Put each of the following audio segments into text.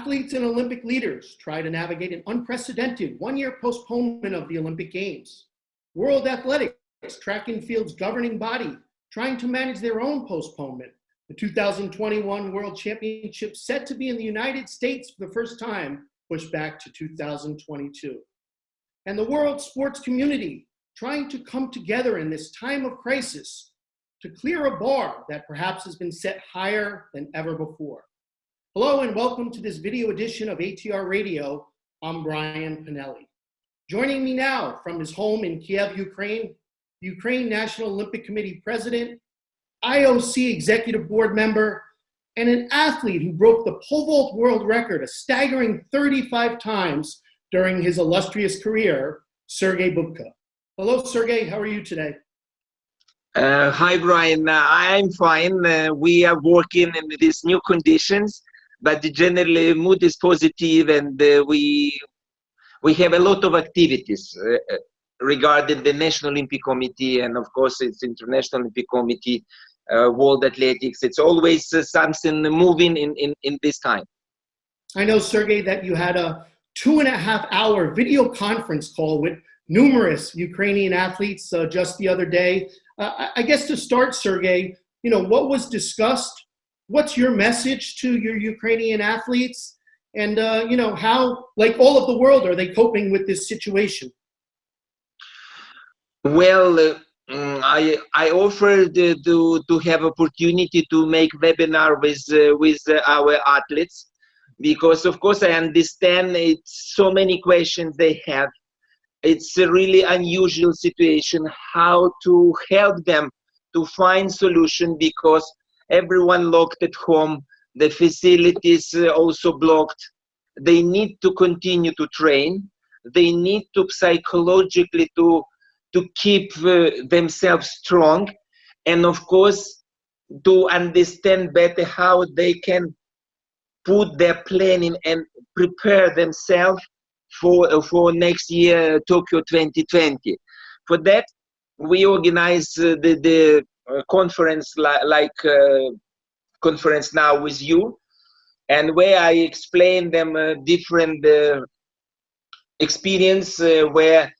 Athletes and Olympic leaders try to navigate an unprecedented one-year postponement of the Olympic Games. World Athletics, track and field's governing body, trying to manage their own postponement. The 2021 World Championship, set to be in the United States for the first time, pushed back to 2022. And the world sports community trying to come together in this time of crisis to clear a bar that perhaps has been set higher than ever before. Hello and welcome to this video edition of ATR Radio. I'm Brian Pinelli. Joining me now from his home in Kiev, Ukraine, Ukraine National Olympic Committee President, IOC Executive Board member, and an athlete who broke the pole vault world record a staggering 35 times during his illustrious career, Sergey Bubka. Hello, Sergey. How are you today? Hi, Brian. I'm fine. We are working in these new conditions, but generally mood is positive, and we have a lot of activities regarding the National Olympic Committee, and of course it's International Olympic Committee, World Athletics. It's always something moving in this time. I know, Sergey, that you had a 2.5-hour video conference call with numerous Ukrainian athletes just the other day. I guess to start, Sergey, what was discussed? What's your message to your Ukrainian athletes? And, how, like all of the world, are they coping with this situation? Well, I offered to have opportunity to make webinar with our athletes, because of course I understand it's so many questions they have. It's a really unusual situation, how to help them to find solution, because everyone locked at home, the facilities also blocked. They need to continue to train. They need to psychologically to keep themselves strong, and of course to understand better how they can put their planning and prepare themselves for next year, Tokyo 2020. For that, we organize the conference like conference now with you, and where I explain them different experience, where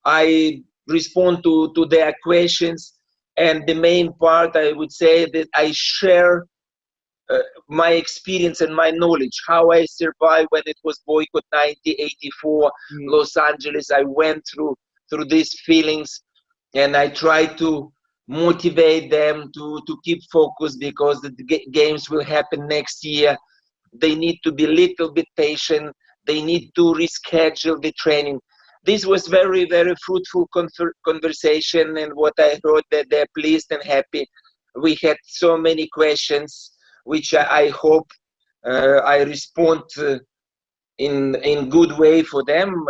I respond to their questions. And the main part, I would say, that I share my experience and my knowledge, how I survived when it was boycott 1984, Los Angeles. I went through these feelings, and I try to motivate them to keep focused, because the games will happen next year. They need to be a little bit patient. They need to reschedule the training. This was very, very fruitful conversation, and what I heard, that they're pleased and happy. We had so many questions, which I hope I respond in good way for them,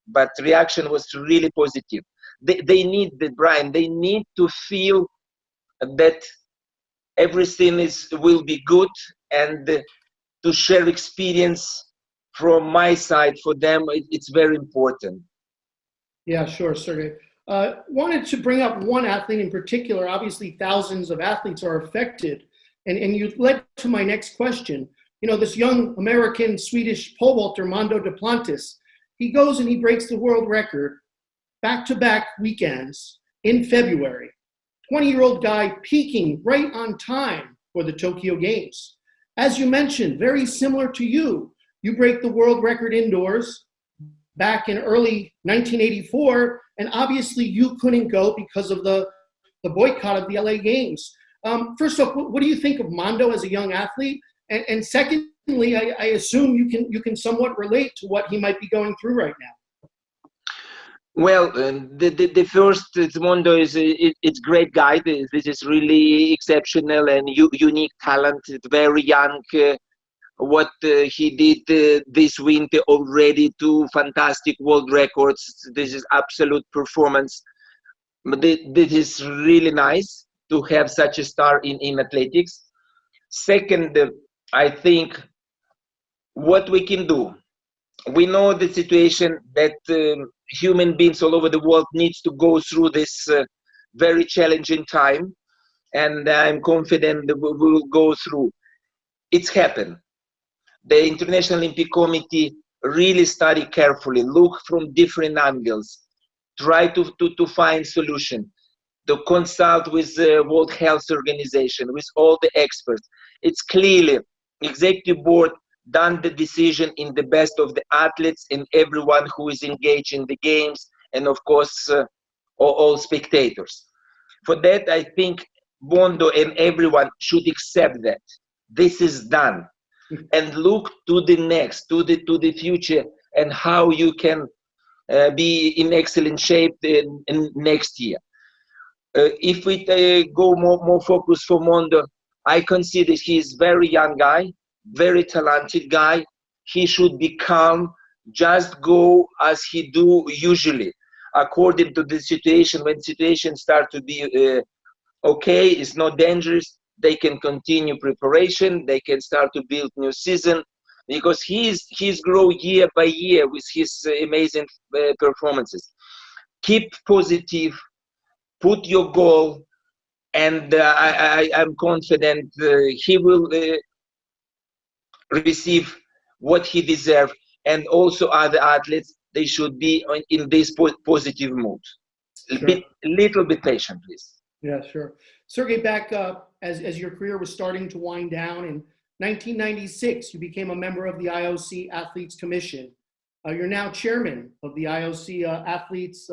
but reaction was really positive. They need, Brian, they need to feel that everything will be good, and to share experience from my side for them, it's very important. Yeah, sure, Sergey. Wanted to bring up one athlete in particular. Obviously, thousands of athletes are affected. And you led to my next question. This young American-Swedish pole vaulter, Mondo, he goes and he breaks the world record back-to-back weekends in February. 20-year-old guy peaking right on time for the Tokyo Games. As you mentioned, very similar to you, you break the world record indoors back in early 1984, and obviously you couldn't go because of the boycott of the LA Games. First off, what do you think of Mondo as a young athlete? And secondly, I assume you can somewhat relate to what he might be going through right now. Well, the first, Mondo is it's great guy. This is really exceptional and unique talent. Very young. What he did this winter already, 2 fantastic world records. This is absolute performance. This is really nice to have such a star in athletics. Second, I think what we can do. We know the situation that human beings all over the world needs to go through this very challenging time, and I'm confident that we will go through. It's happened. the International Olympic Committee really study carefully, look from different angles, try to find solution, to consult with the World Health Organization, with all the experts. It's clearly Executive Board done the decision in the best of the athletes and everyone who is engaged in the games, and of course all spectators. For that, I think Mondo and everyone should accept that this is done, and look to the next, to the future, and how you can be in excellent shape in next year. If we go more focus for Mondo, I consider he is very young guy, very talented guy. He should be calm, just go as he do usually, according to the situation. When situation start to be okay, it's not dangerous, they can continue preparation, they can start to build new season, because he's grow year by year with his amazing performances. Keep positive, put your goal, and I'm confident he will receive what he deserves, and also other athletes, they should be in this positive mood. Sure. Little bit patient, please. Yeah, sure. Sergey, back as your career was starting to wind down in 1996, you became a member of the IOC Athletes Commission. You're now chairman of the IOC Athletes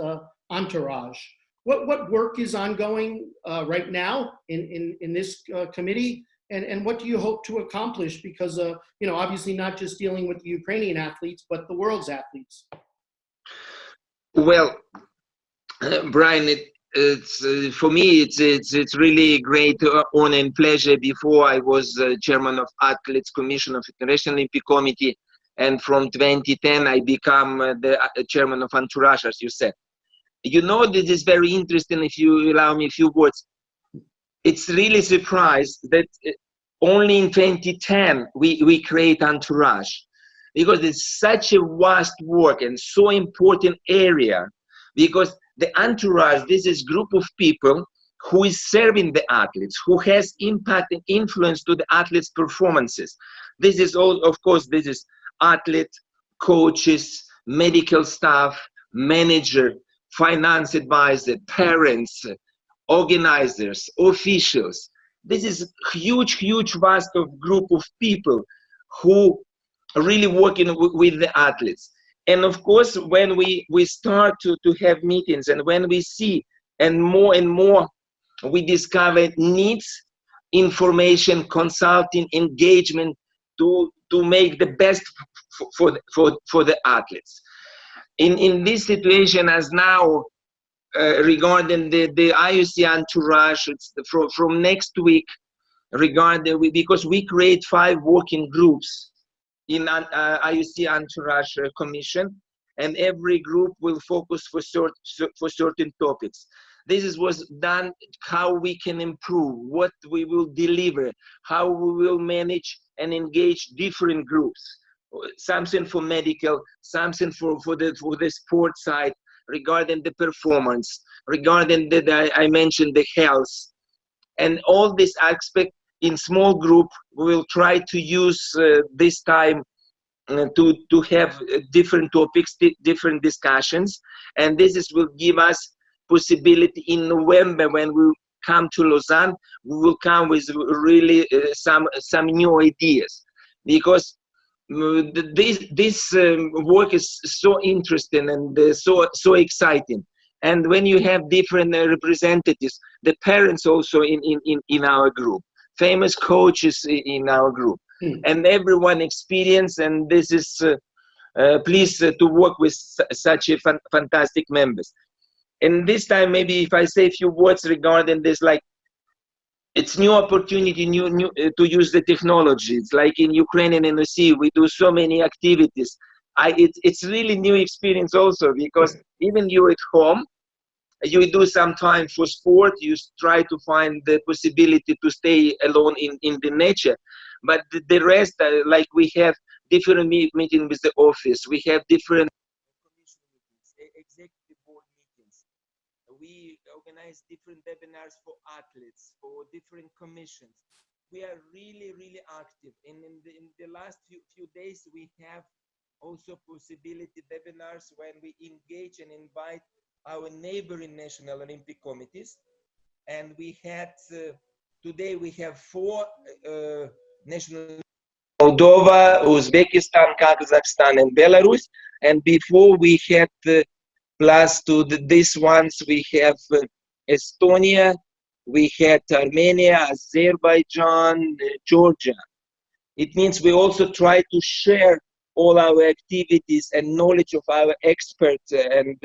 Entourage. What work is ongoing right now in this committee, and what do you hope to accomplish? Because obviously not just dealing with the Ukrainian athletes, but the world's athletes. Well, Brian, it's for me it's really great honor and pleasure. Before I was chairman of Athletes Commission of International Olympic Committee, and from 2010 I become the chairman of Entourage, as you said. This is very interesting. If you allow me a few words, it's really surprised that only in 2010 we create Entourage, because it's such a vast work and so important area. Because the entourage, this is group of people who is serving the athletes, who has impact and influence to the athletes' performances. This is all, of course, this is athlete, coaches, medical staff, manager, finance advisor, parents, organizers, officials. This is huge vast of group of people who are really working with the athletes. And of course, when we start to have meetings, and when we see and more we discover needs, information, consulting, engagement to make the best for the athletes. In this situation, as now regarding the IOC Entourage, it's from next week, because we create 5 working groups in IOC Entourage Commission, and every group will focus for certain topics. This was done, how we can improve, what we will deliver, how we will manage and engage different groups. Something for medical, something for the sport side, regarding the performance, regarding I mentioned the health, and all this aspect in small group. We will try to use this time to have different topics, different discussions, and will give us possibility in November, when we come to Lausanne, we will come with really some new ideas, because this work is so interesting and so exciting. And when you have different representatives, the parents also in our group, famous coaches in our group, and everyone experience, and this is pleased to work with such a fantastic members. And this time, maybe if I say a few words regarding this, like, it's new opportunity new to use the technology. It's like in Ukrainian NOC, we do so many activities. It's really new experience also, because even you at home, you do some time for sport, you try to find the possibility to stay alone in the nature. But the rest, like we have different meetings with the office, we have different commission meetings, executive board meetings. We organize different webinars for athletes, for different commissions. we are really, really active. And in the last few days, we have also possibility webinars when we engage and invite our neighboring national Olympic committees. And we had, today we have 4 national Moldova, Uzbekistan, Kazakhstan, and Belarus. And before we had, plus to these ones, we have Estonia, we had Armenia, Azerbaijan, Georgia. It means we also try to share all our activities and knowledge of our experts and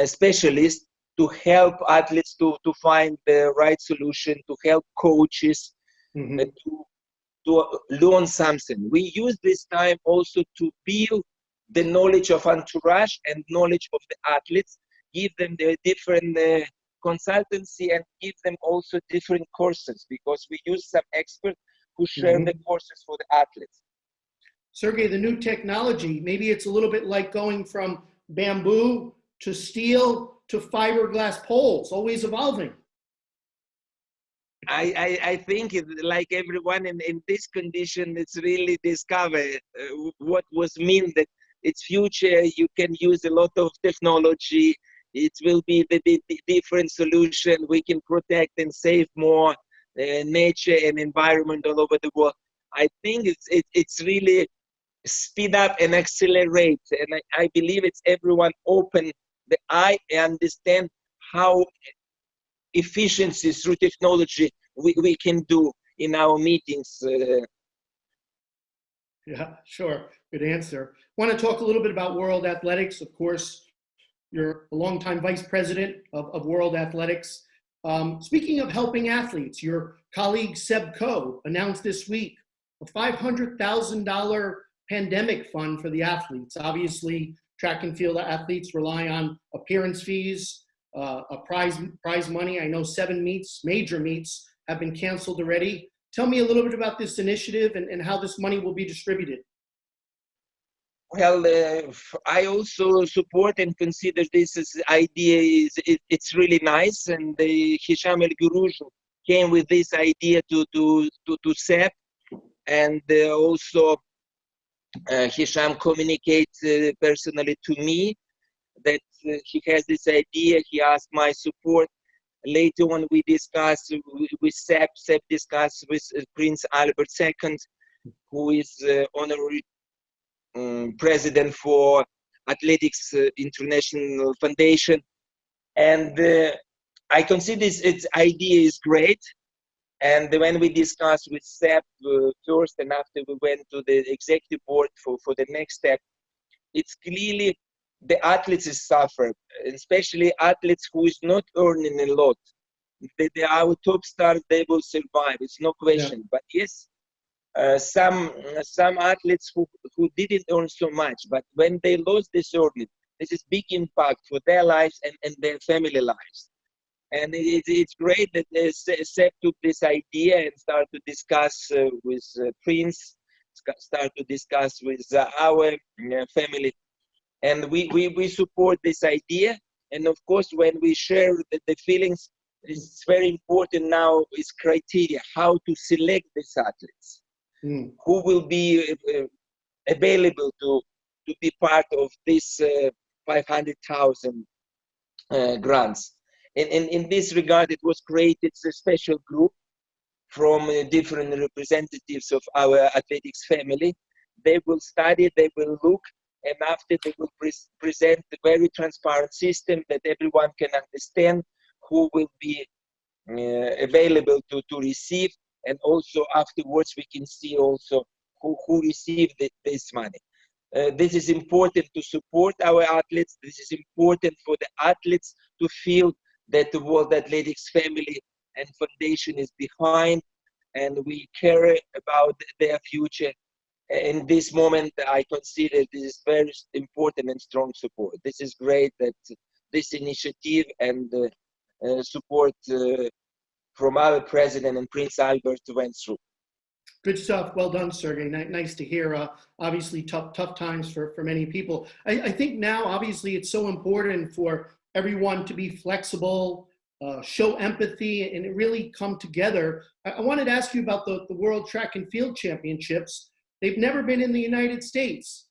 specialists to help athletes to find the right solution, to help coaches to learn something. We use this time also to build the knowledge of entourage and knowledge of the athletes, give them the different consultancy and give them also different courses, because we use some experts who share the courses for the athletes. Sergey, the new technology, maybe it's a little bit like going from bamboo to steel to fiberglass poles, always evolving. I think like everyone in this condition, it's really discover what was mean that its future, you can use a lot of technology. It will be the different solution. We can protect and save more nature and environment all over the world. I think it's really speed up and accelerate. And I believe it's everyone open the eye and understand how efficiencies through technology we can do in our meetings. Yeah, sure. Good answer. Want to talk a little bit about World Athletics. Of course, you're a longtime vice president of World Athletics. Speaking of helping athletes, your colleague Seb Coe announced this week a $500,000 pandemic fund for the athletes. Obviously, track and field athletes rely on appearance fees, a prize money. I know 7 meets, major meets, have been canceled already. Tell me a little bit about this initiative and how this money will be distributed. Well, I also support and consider this as idea it's really nice, and Hisham El Gurouj came with this idea to SEP, and also Hisham communicates personally to me that he has this idea. He asked my support. Later on, we discussed with SEP discussed with Prince Albert II, who is honorary president for Athletics International Foundation. And I consider its idea is great. And when we discussed with SEP first and after we went to the executive board for the next step, it's clearly the athletes is suffer, especially athletes who is not earning a lot. Our top stars, they will survive, it's no question. Yeah. But yes, some athletes who didn't earn so much, but when they lost this earning, this is big impact for their lives and their family lives. And it's great that SEP took this idea and started to discuss with Prince, start to discuss with our family. And we support this idea. And of course, when we share the feelings, it's very important now is criteria, how to select these athletes, who will be available to be part of this 500,000 grants. In this regard, it was created a special group from different representatives of our athletics family. They will study, they will look, and after they will present a very transparent system that everyone can understand who will be available to receive, and also afterwards we can see also who received this money. This is important to support our athletes. This is important for the athletes to feel that the World Athletics family and foundation is behind, and we care about their future. In this moment, I consider this is very important and strong support. This is great that this initiative and support from our president and Prince Albert went through. Good stuff. Well done, Sergey. Nice to hear. Obviously, tough times for many people. I think now, obviously, it's so important for everyone to be flexible, show empathy and really come together. I wanted to ask you about the World Track and Field Championships. They've never been in the United States.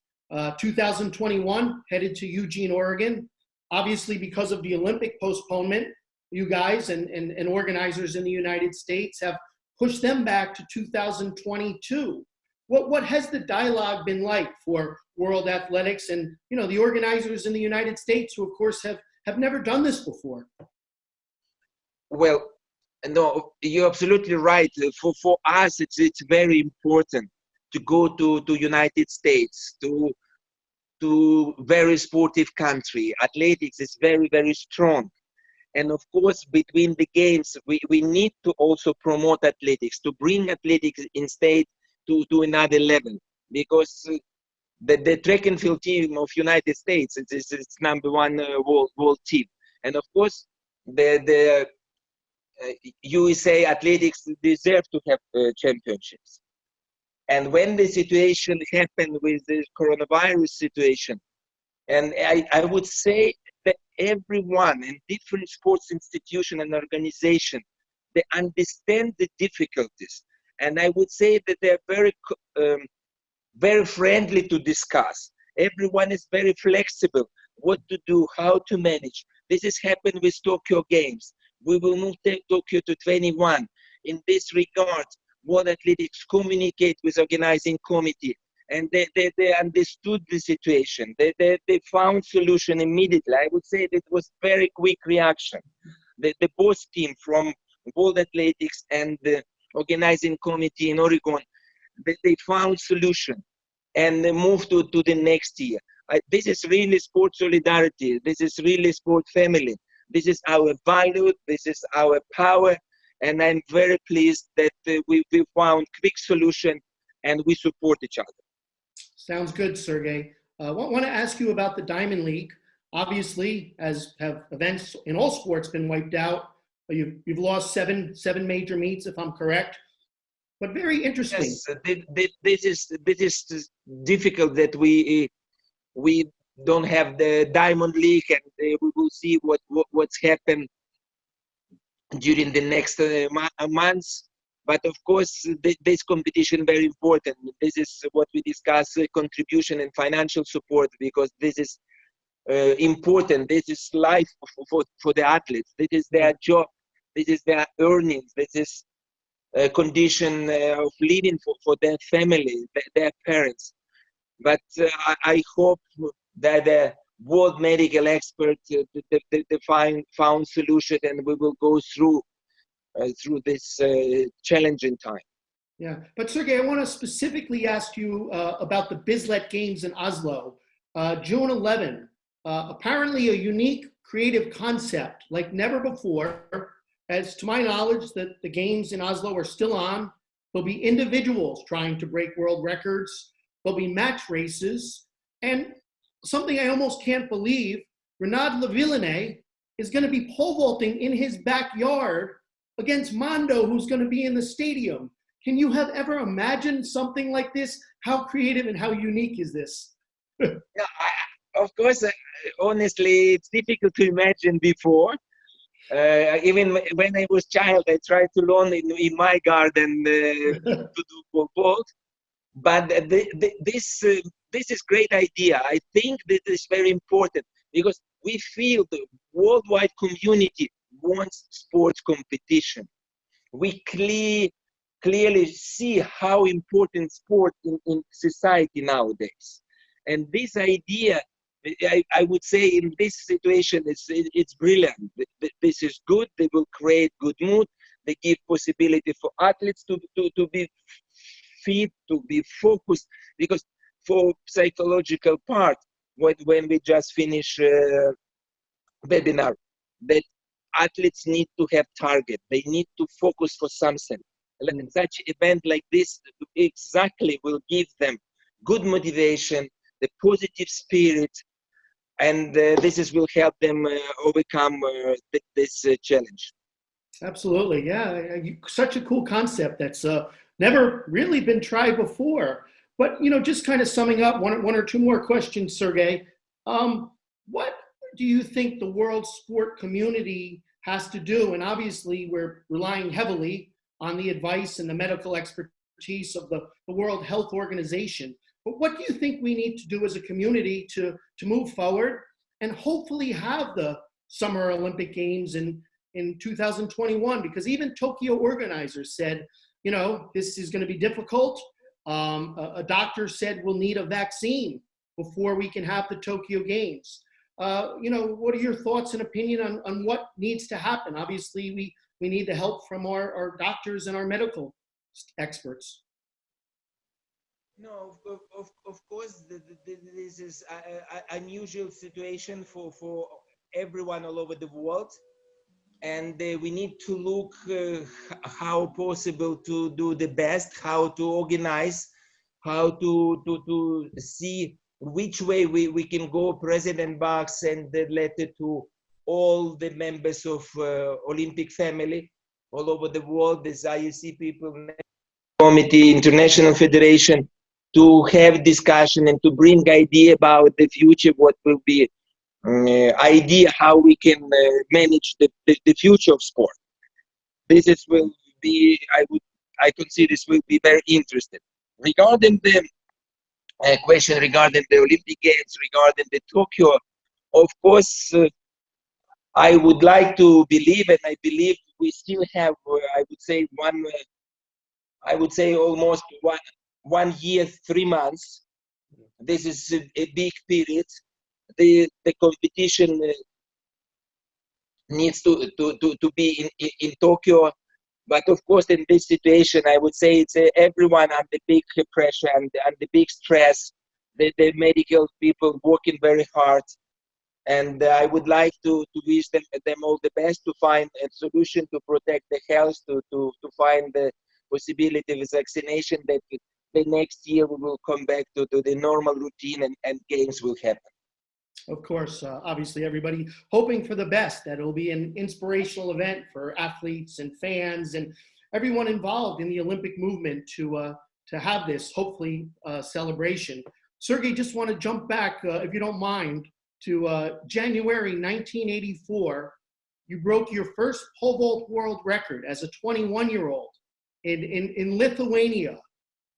2021, headed to Eugene, Oregon. Obviously, because of the Olympic postponement, you guys and organizers in the United States have pushed them back to 2022. What has the dialogue been like for World Athletics and the organizers in the United States, who of course have never done this before? Well, no, you're absolutely right. For us, it's very important to go to United States, to very sportive country. Athletics is very, very strong. And of course, between the games, we need to also promote athletics, to bring athletics in state to another level, because the track and field team of United States it's number one world team. And of course, the USA athletics deserve to have championships. And when the situation happened with the coronavirus situation, and I would say that everyone in different sports institution and organization, they understand the difficulties. And I would say that they're very friendly to discuss. Everyone is very flexible, what to do, how to manage. This has happened with Tokyo Games. We will move Tokyo to 21. In this regard, World Athletics communicate with organizing committee, and they understood the situation. They found solution immediately. I would say that it was very quick reaction. The both team from World Athletics and the organizing committee in Oregon, they found solution and they moved to the next year. This is really sport solidarity. This is really sport family. This is our value. This is our power. And I'm very pleased that we found quick solution and we support each other. Sounds good, Sergey. I want to ask you about the Diamond League. Obviously, as have events in all sports been wiped out, you've lost seven major meets, if I'm correct. But very interesting. Yes, this is difficult that we don't have the Diamond League, and we will see what's happened during the next months. But of course, this competition very important. This is what we discuss: contribution and financial support, because this is important. This is life for the athletes. This is their job. This is their earnings. This is a condition of living for their family, their parents. But I hope that the world medical experts found solution, and we will go through this challenging time. Yeah, but Sergey, I want to specifically ask you about the Bislett Games in Oslo, June 11. Apparently a unique creative concept like never before. As to my knowledge, that the games in Oslo are still on. There'll be individuals trying to break world records. There'll be match races. And something I almost can't believe, Renaud Lavillenie is going to be pole vaulting in his backyard against Mondo, who's going to be in the stadium. Can you have ever imagined something like this? How creative and how unique is this? No, of course, honestly, it's difficult to imagine before. Even when I was child, I tried to learn in my garden to do pole vault. But this is great idea. I think this is very important, because we feel the worldwide community wants sports competition. We clearly see how important sport in society nowadays. And this idea, I would say in this situation, it's brilliant. This is good. They will create good mood. They give possibility for athletes to be fit, to be focused, because for psychological part, when we just finish webinar, that athletes need to have target. They need to focus for something. And such event like this exactly will give them good motivation, the positive spirit, and this will help them overcome this challenge. Absolutely, yeah. Such a cool concept that's never really been tried before. But just kind of summing up, one or two more questions, Sergey. What do you think the world sport community has to do, and obviously we're relying heavily on the advice and the medical expertise of the World Health Organization. But what do you think we need to do as a community to move forward and hopefully have the Summer Olympic Games in 2021? Because even Tokyo organizers said, you know, this is going to be difficult. A doctor said we'll need a vaccine before we can have the Tokyo Games. You know, what are your thoughts and opinion on what needs to happen? Obviously, we need the help from our doctors and our medical experts. No, of course, this is an unusual situation for everyone all over the world. And we need to look how possible to do the best, how to organize, how to see which way we can go. President Bach sent the letter to all the members of Olympic family all over the world, this IOC people, committee, international federation, to have discussion and to bring idea about the future, what will be idea how we can manage the future of sport. This will be, I consider this will be very interesting. Regarding the question regarding the Olympic Games, regarding the Tokyo, of course, I would like to believe, and I believe we still have, I would say almost 1 year, 3 months. This is a big period. The competition needs to be in Tokyo, but of course in this situation I would say it's everyone under big pressure and under big stress. The medical people working very hard, and I would like to wish them all the best to find a solution to protect the health, to find the possibility of vaccination, that the next year we will come back to the normal routine and games will happen. Of course, obviously everybody hoping for the best, that it'll be an inspirational event for athletes and fans and everyone involved in the Olympic movement to have this, hopefully, celebration. Sergey, just want to jump back, if you don't mind, to January 1984. You broke your first pole vault world record as a 21-year-old in Lithuania.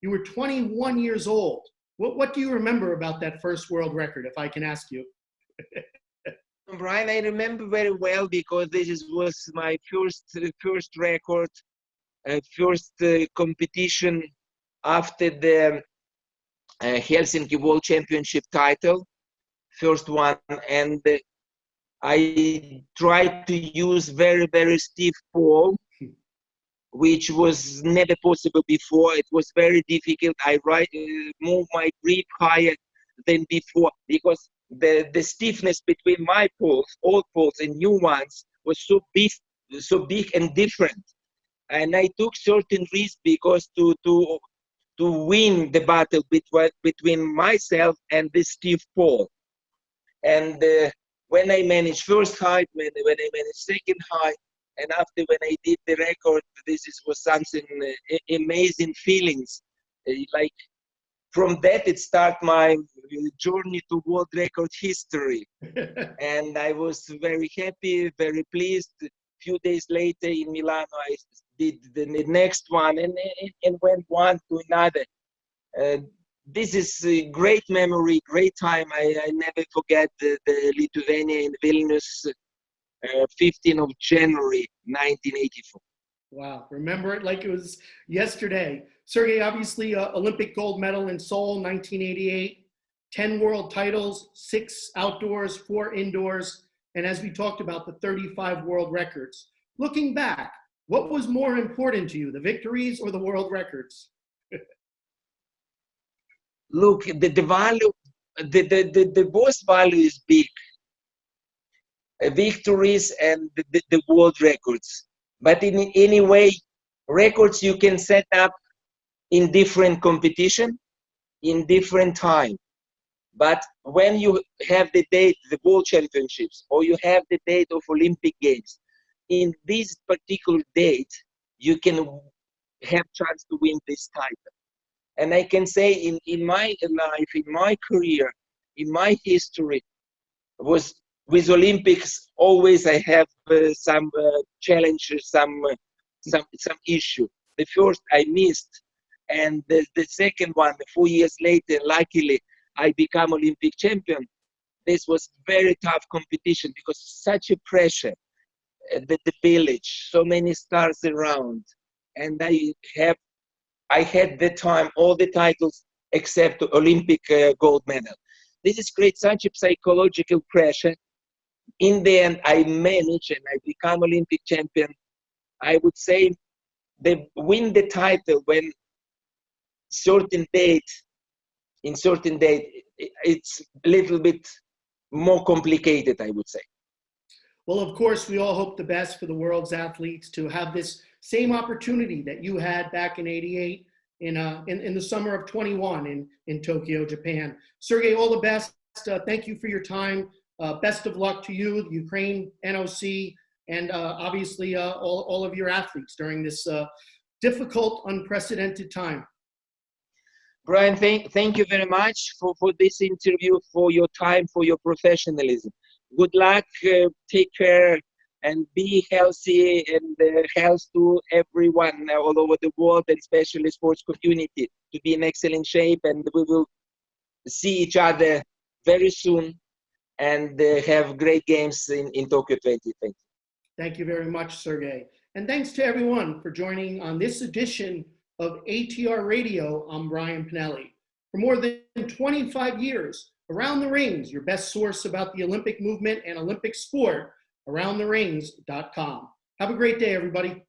You were 21 years old. What do you remember about that first world record, if I can ask you? Brian, I remember very well because this was my first record, first competition after the Helsinki World Championship title, first one, and I tried to use very, very stiff pole, which was never possible before. It was very difficult. I moved my grip higher than before because the stiffness between my poles, old poles and new ones, was so big and different. And I took certain risks because to win the battle between myself and the stiff pole. And when I managed first height, when I managed second height, and after when I did the record, was something amazing feelings. Like from that, it started my journey to world record history. And I was very happy, very pleased. A few days later in Milano, I did the next one and went one to another. This is a great memory, great time. I never forget the Lithuania in Vilnius, 15th of January, 1984. Wow, remember it like it was yesterday. Sergey, obviously Olympic gold medal in Seoul, 1988, 10 world titles, 6 outdoors, 4 indoors, and as we talked about, the 35 world records. Looking back, what was more important to you, the victories or the world records? Look, the value, the both value is big. Victories and the world records. But in any way, records you can set up in different competition, in different time. But when you have the date, the World Championships, or you have the date of Olympic Games, in this particular date, you can have chance to win this title. And I can say in my life, in my career, in my history, was with Olympics, always I have some challenges, some issue. The first I missed, and the second one, 4 years later, luckily I become Olympic champion. This was very tough competition because such a pressure, the village, so many stars around, and I had the time all the titles except Olympic gold medal. This is create such a psychological pressure. In the end, I managed and I become Olympic champion. I would say they win the title when in certain date, it's a little bit more complicated, I would say. Well, of course, we all hope the best for the world's athletes to have this same opportunity that you had back in '88 in the summer of 21 in Tokyo, Japan. Sergey, all the best. Thank you for your time. Best of luck to you, the Ukraine NOC, and obviously all of your athletes during this difficult, unprecedented time. Brian, thank you very much for this interview, for your time, for your professionalism. Good luck, take care, and be healthy, and health to everyone all over the world, and especially sports community, to be in excellent shape. And we will see each other very soon, and have great games in Tokyo 2020. Thank you very much, Sergey. And thanks to everyone for joining on this edition of ATR Radio. I'm Brian Pinelli. For more than 25 years, Around the Rings, your best source about the Olympic movement and Olympic sport, aroundtherings.com. Have a great day, everybody.